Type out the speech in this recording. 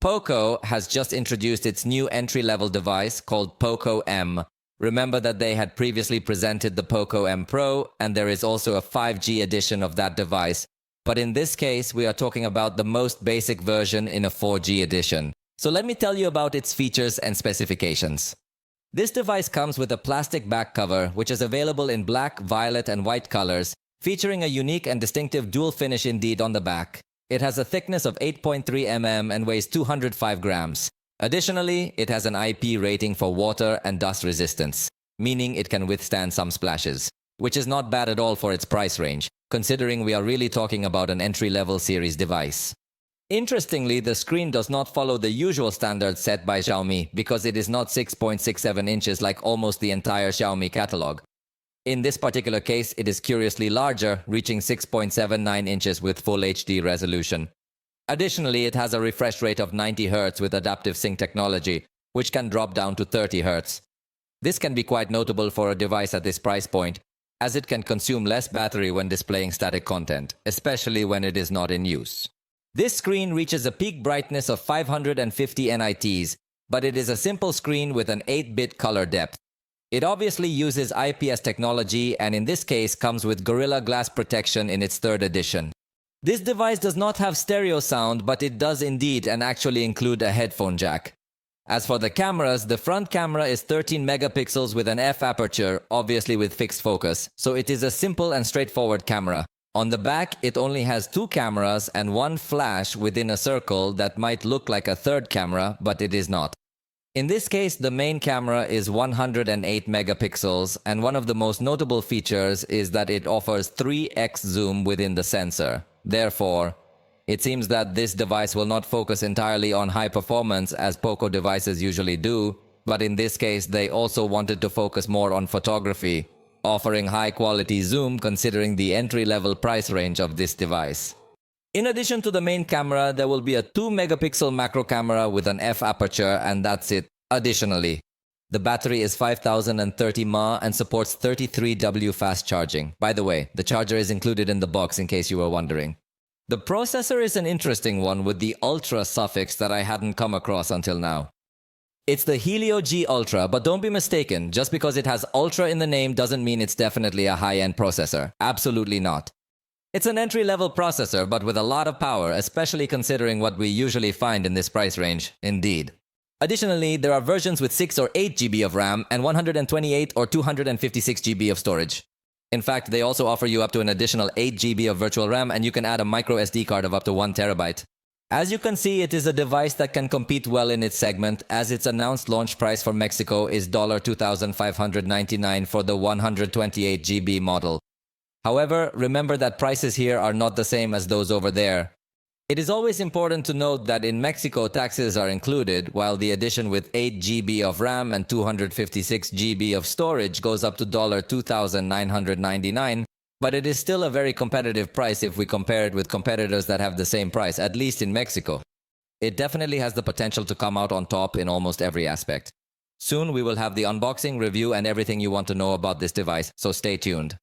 POCO has just introduced its new entry-level device called POCO M. Remember that they had previously presented the POCO M Pro, and there is also a 5G edition of that device. But in this case, we are talking about the most basic version in a 4G edition. So let me tell you about its features and specifications. This device comes with a plastic back cover, which is available in black, violet, and white colors, featuring a unique and distinctive dual finish indeed on the back. It has a thickness of 8.3 mm and weighs 205 grams. Additionally, it has an IP rating for water and dust resistance, meaning it can withstand some splashes, which is not bad at all for its price range, considering we are really talking about an entry-level series device. Interestingly, the screen does not follow the usual standards set by Xiaomi because it is not 6.67 inches like almost the entire Xiaomi catalog. In this particular case, it is curiously larger, reaching 6.79 inches with Full HD resolution. Additionally, it has a refresh rate of 90 Hz with adaptive sync technology, which can drop down to 30 Hz. This can be quite notable for a device at this price point, as it can consume less battery when displaying static content, especially when it is not in use. This screen reaches a peak brightness of 550 nits, but it is a simple screen with an 8-bit color depth. It obviously uses IPS technology and in this case comes with Gorilla Glass protection in its 3rd edition. This device does not have stereo sound, but it does indeed and actually include a headphone jack. As for the cameras, the front camera is 13 megapixels with an f aperture, obviously with fixed focus, so it is a simple and straightforward camera. On the back, it only has 2 cameras and 1 flash within a circle that might look like a 3rd camera, but it is not. In this case, the main camera is 108 megapixels, and one of the most notable features is that it offers 3x zoom within the sensor. Therefore, it seems that this device will not focus entirely on high performance as POCO devices usually do, but in this case, they also wanted to focus more on photography, offering high-quality zoom considering the entry-level price range of this device. In addition to the main camera, there will be a 2-megapixel macro camera with an f aperture, and that's it. Additionally, the battery is 5030 mAh and supports 33W fast charging. By the way, the charger is included in the box in case you were wondering. The processor is an interesting one with the Ultra suffix that I hadn't come across until now. It's the Helio G Ultra, but don't be mistaken, just because it has Ultra in the name doesn't mean it's definitely a high-end processor. Absolutely not. It's an entry-level processor, but with a lot of power, especially considering what we usually find in this price range. Indeed. Additionally, there are versions with 6 or 8 GB of RAM and 128 or 256 GB of storage. In fact, they also offer you up to an additional 8 GB of virtual RAM, and you can add a micro SD card of up to 1 terabyte. As you can see, it is a device that can compete well in its segment, as its announced launch price for Mexico is $2,599 for the 128 GB model. However, remember that prices here are not the same as those over there. It is always important to note that in Mexico, taxes are included, while the edition with 8 GB of RAM and 256 GB of storage goes up to $2,999, but it is still a very competitive price if we compare it with competitors that have the same price, at least in Mexico. It definitely has the potential to come out on top in almost every aspect. Soon we will have the unboxing, review, and everything you want to know about this device, so stay tuned.